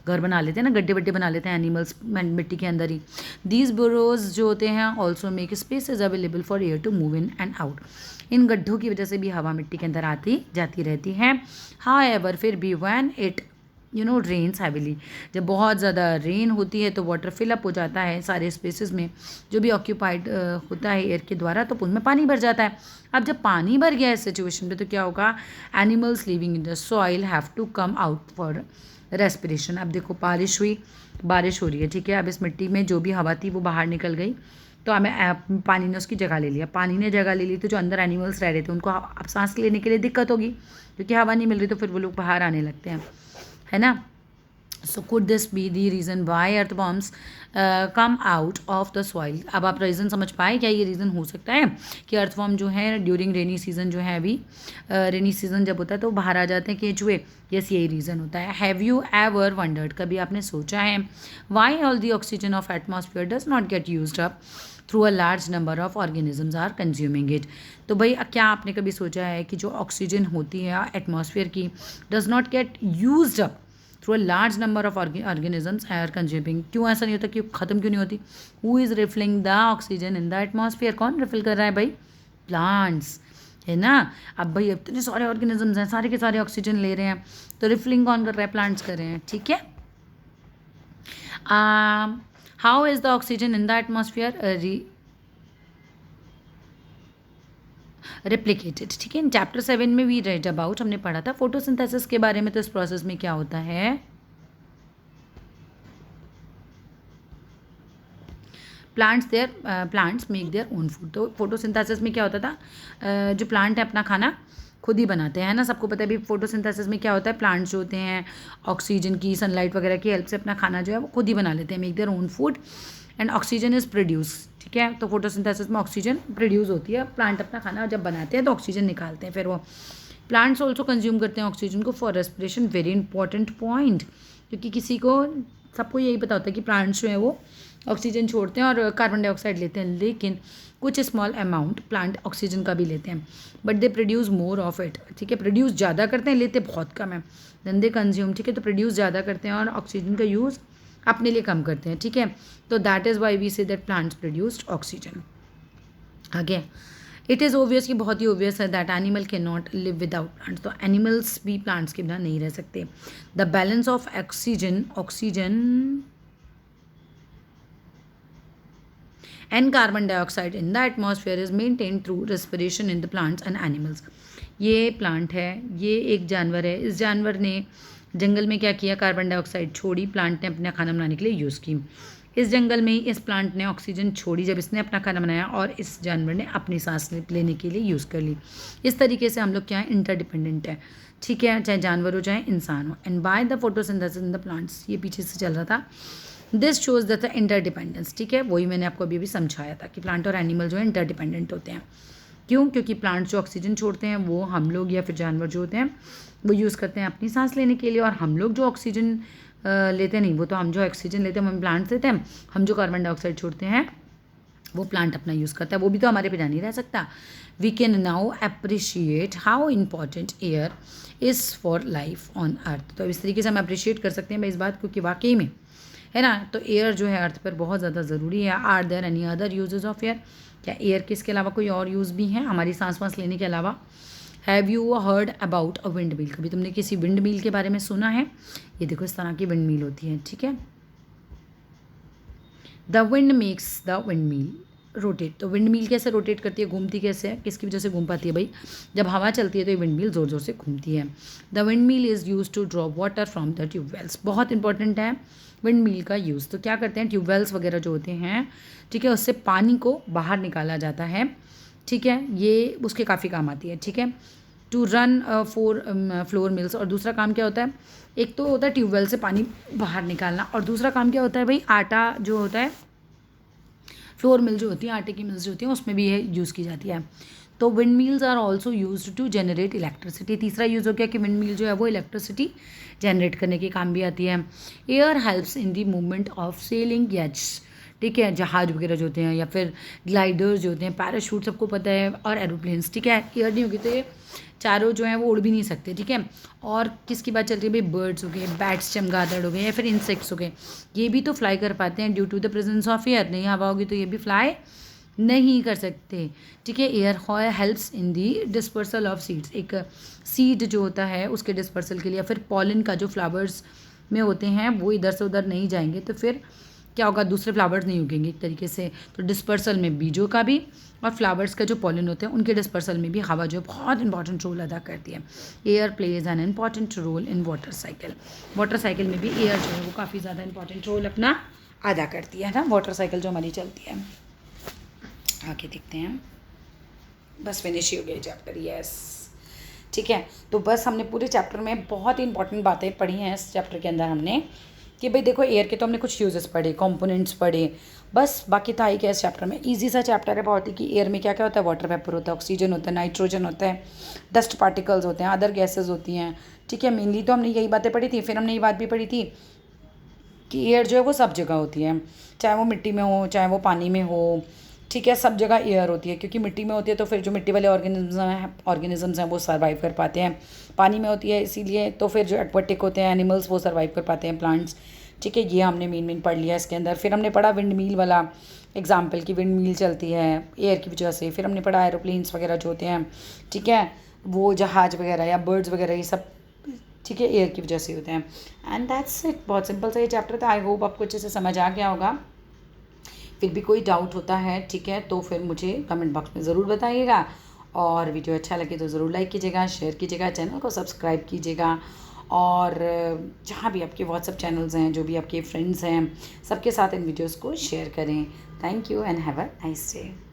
A: घर बना लेते हैं ना, गड्ढे वड्ढे बना लेते हैं एनिमल्स मिट्टी के अंदर ही। दीज ब्यूरोज जो होते हैं also make spaces available for air to move in and out. इन गड्ढों की वजह से भी हवा मिट्टी के अंदर आती जाती रहती है। हाउएवर, फिर भी व्हेन इट रेन्स हैविली, जब बहुत ज़्यादा रेन होती है तो वाटर फिलअप हो जाता है सारे स्पेसेस में, जो भी ऑक्यूपाइड होता है एयर के द्वारा, तो उनमें पानी भर जाता है। अब जब पानी भर गया इस सिचुएशन पे, तो क्या होगा, animals living in the soil have to come out for respiration. अब देखो बारिश हुई, बारिश हो रही है, ठीक है, अब इस मिट्टी में जो भी हवा थी वो बाहर निकल गई, तो हमें पानी ने उसकी जगह ले लिया। पानी ने जगह ले ली तो जो अंदर एनिमल्स रह रहे थे उनको अब सांस लेने के लिए दिक्कत होगी, क्योंकि हवा नहीं मिल रही, तो फिर वो लोग बाहर आने लगते हैं, है ना। So could this be the reason why earthworms come out of the soil? अब आप रीज़न समझ पाए क्या, ये रीज़न हो सकता है कि अर्थवॉर्म जो है ड्यूरिंग रेनी सीजन जो है, अभी रेनी सीजन जब होता है तो बाहर आ जाते हैं केंचुए। यस, यही रीज़न होता है। हैव यू एवर वंडर्ड, कभी आपने सोचा है, why all the oxygen of atmosphere does not get used up through a large number of organisms are consuming it? तो भाई क्या आपने कभी सोचा है कि जो ऑक्सीजन होती है एटमॉस्फेयर की does not get used up through a large number of organisms are consuming? क्यों ऐसा नहीं होता, कि ख़त्म क्यों नहीं होती? Who is refilling the oxygen in the atmosphere? कौन रिफिल कर रहा है भाई? प्लांट्स, है ना। अब भाई इतने सारे ऑर्गेनिजम्स हैं, सारे के सारे ऑक्सीजन ले रहे हैं, तो रिफिलिंग कौन कर रहा है? प्लांट्स कर रहे हैं। ठीक है, how is the oxygen in the atmosphere replicated? ठीक है, इन चैप्टर 7 में वी रेड अबाउट, हमने पढ़ा था फोटोसिंथेसिस के बारे में। तो इस प्रोसेस में क्या होता है, plants make their own food. तो फोटोसिंथेसिस में क्या होता था, जो प्लांट है अपना खाना खुद ही बनाते हैं, ना, सबको पता है भी फोटोसिंथेसिस में क्या होता है, प्लांट्स जो होते हैं ऑक्सीजन की, सनलाइट वगैरह की हेल्प से अपना खाना जो है वो खुद ही बना लेते हैं, make their own food and oxygen is produce. ठीक है, तो फोटोसिंथेसिस में ऑक्सीजन प्रोड्यूस होती है, प्लांट अपना खाना जब बनाते हैं तो ऑक्सीजन निकालते हैं, फिर वो प्लांट्स ऑल्सो कंज्यूम करते हैं ऑक्सीजन को for respiration. Very important point, क्योंकि किसी को, सबको यही पता होता है कि प्लांट्स जो है वो ऑक्सीजन छोड़ते हैं और कार्बन डाइऑक्साइड लेते हैं, लेकिन कुछ स्मॉल अमाउंट प्लांट ऑक्सीजन का भी लेते हैं, but they produce more of it. ठीक है, प्रोड्यूस ज़्यादा करते हैं, लेते बहुत कम है, देन दे कंज्यूम। ठीक है, तो प्रोड्यूस ज़्यादा करते हैं और ऑक्सीजन का यूज़ अपने लिए कम करते हैं। ठीक है, तो that is why we say that plants produced oxygen. आगे, इट इज़ ओबियस कि बहुत ही ओबियस है that animal can not live without plants, तो एनिमल्स भी प्लांट्स के बिना नहीं रह सकते। The balance of oxygen and carbon dioxide in the atmosphere is maintained through respiration in the plants and animals। ये प्लांट है, ये एक जानवर है, इस जानवर ने जंगल में क्या किया, कार्बन डाइऑक्साइड छोड़ी, प्लांट ने अपना खाना बनाने के लिए यूज़ की। इस जंगल में ही इस प्लांट ने ऑक्सीजन छोड़ी जब इसने अपना खाना बनाया, और इस जानवर ने अपनी सांस लेने के लिए यूज़ कर ली। इस तरीके से हम लोग क्या है, इंटरडिपेंडेंट है, ठीक है, चाहे जानवर हो चाहे इंसान हो। And by the photosynthesis in the plants, ये पीछे से चल रहा था, this shows that the interdependence, ठीक है, वही मैंने आपको अभी समझाया था कि प्लांट और एनिमल जो है इंटरडिपेंडेंट होते हैं। क्यों? क्योंकि प्लांट्स जो ऑक्सीजन छोड़ते हैं वो हम लोग या फिर जानवर जो होते हैं वो यूज़ करते हैं अपनी सांस लेने के लिए, और हम लोग जो ऑक्सीजन लेते नहीं, वो तो हम जो ऑक्सीजन लेते हैं हम प्लांट्स देते हैं, हम जो कार्बन डाइऑक्साइड छोड़ते हैं वो प्लांट अपना यूज़ करता है, वो भी तो हमारे बिना नहीं रह सकता। We can now appreciate how important air is for life on earth. तो इस तरीके से हम अप्रिशिएट कर सकते हैं भाई इस बात को कि वाकई में है ना, तो एयर जो है अर्थ पर बहुत ज़्यादा ज़रूरी है। Are there any other uses of air, क्या एयर के इसके अलावा कोई और यूज़ भी हैं हमारी सांस वांस लेने के अलावा? Have you heard about a wind mill, कभी तुमने किसी विंड मिल के बारे में सुना है? ये देखो इस तरह की विंड मिल होती है, ठीक है। The wind makes the wind mill rotate, तो विंड मिल कैसे रोटेट करती है, घूमती कैसे है, किसकी वजह से घूम पाती है भाई? जब हवा चलती है तो ये विंड मिल ज़ोर ज़ोर से घूमती है। The windmill is used to draw water from the tubewells, बहुत इंपॉर्टेंट है विंड मिल का यूज़। तो क्या करते हैं, ट्यूबवेल्स वगैरह जो होते हैं, ठीक है, उससे पानी को बाहर निकाला जाता है, ठीक है, ये उसके काफ़ी काम आती है, ठीक है। टू रन 4 फ्लोर मिल्स, और दूसरा काम क्या होता है, एक तो होता है ट्यूबवेल से पानी बाहर निकालना, और दूसरा काम क्या होता है भाई, आटा जो होता है, फ्लोर मिल जो होती है, आटे की मिल्स जो होती हैं उसमें भी ये यूज़ की जाती है। तो windmills are also used to generate electricity, तीसरा यूज़ हो गया कि विंड मिल जो है वो इलेक्ट्रिसिटी जनरेट करने के काम भी आती है। Air helps in the movement of sailing yachts, ठीक है, जहाज वगैरह जो होते हैं या फिर ग्लाइडर्स जो होते हैं, पैराशूट सबको पता है, और एरोप्लेन्स, ठीक है। एयर नहीं होगी तो ये चारों जो हैं वो उड़ भी नहीं सकते, ठीक है। और किसकी बात चल रही है भाई, बर्ड्स हो गए, बैट्स चमगादड़ हो गए, या फिर इंसेक्ट्स हो गए, ये भी तो फ्लाई कर पाते हैं due to the presence of air. नहीं हवा होगी तो ये भी फ्लाई नहीं कर सकते, ठीक है। Air helps in the dispersal of seeds, एक सीड जो होता है उसके डिस्पर्सल के लिए, या फिर पॉलन का जो फ्लावर्स में होते हैं वो इधर से उधर नहीं जाएंगे तो फिर क्या होगा, दूसरे फ्लावर्स नहीं उगेंगे एक तरीके से। तो डिस्पर्सल में बीजों का भी और फ्लावर्स का जो पॉलन होते हैं उनके डिस्पर्सल में भी हवा जो बहुत इंपॉर्टेंट रोल अदा करती है। Air plays an important role in water cycle, water cycle में भी एयर जो है वो काफ़ी ज़्यादा इंपॉर्टेंट रोल अपना अदा करती है ना, वाटर साइकिल जो हमारी चलती है। आगे देखते हैं, बस फिनिश ही हो गया चैप्टर, यस, ठीक है। तो बस हमने पूरे चैप्टर में बहुत ही इंपॉर्टेंट बातें पढ़ी हैं इस चैप्टर के अंदर हमने, कि भाई देखो एयर के तो हमने कुछ यूजेस पढ़े, कंपोनेंट्स पढ़े, बस बाकी था ही क्या इस चैप्टर में। इजी सा चैप्टर है बहुत ही, कि एयर में क्या क्या होता है, वाटर वेपर होता है, ऑक्सीजन होता है, नाइट्रोजन होता है, डस्ट पार्टिकल्स होते हैं, अदर गैसेज होती हैं, ठीक है। मेनली तो हमने यही बातें पढ़ी थी। फिर हमने ये बात भी पढ़ी थी कि एयर जो है वो सब जगह होती है, चाहे वो मिट्टी में हो चाहे वो पानी में हो, ठीक है, सब जगह एयर होती है। क्योंकि मिट्टी में होती है तो फिर जो मिट्टी वाले ऑर्गेनिजम्स हैं वो सर्वाइव कर पाते हैं, पानी में होती है इसीलिए तो फिर जो एक्वाटिक होते हैं एनिमल्स वो सर्वाइव कर पाते हैं, प्लांट्स, ठीक है। ये हमने मेन पढ़ लिया इसके अंदर। फिर हमने पढ़ा विंड मिल वाला एग्जाम्पल की विंड मिल चलती है एयर की वजह से। फिर हमने पढ़ा एरोप्लेन्स वगैरह जो होते हैं, ठीक है, वो जहाज वगैरह या बर्ड्स वगैरह ये सब, ठीक है, एयर की वजह से होते हैं। एंड दैट्स इट, बहुत सिंपल सा ये चैप्टर था। आई होप आपको अच्छे से समझ आ गया होगा। फिर भी कोई डाउट होता है, ठीक है, तो फिर मुझे कमेंट बॉक्स में ज़रूर बताइएगा, और वीडियो अच्छा लगे तो ज़रूर लाइक कीजिएगा, शेयर कीजिएगा, चैनल को सब्सक्राइब कीजिएगा, और जहाँ भी आपके व्हाट्सएप चैनल्स हैं, जो भी आपके फ्रेंड्स हैं, सबके साथ इन वीडियोज़ को शेयर करें। Thank you and have a nice day.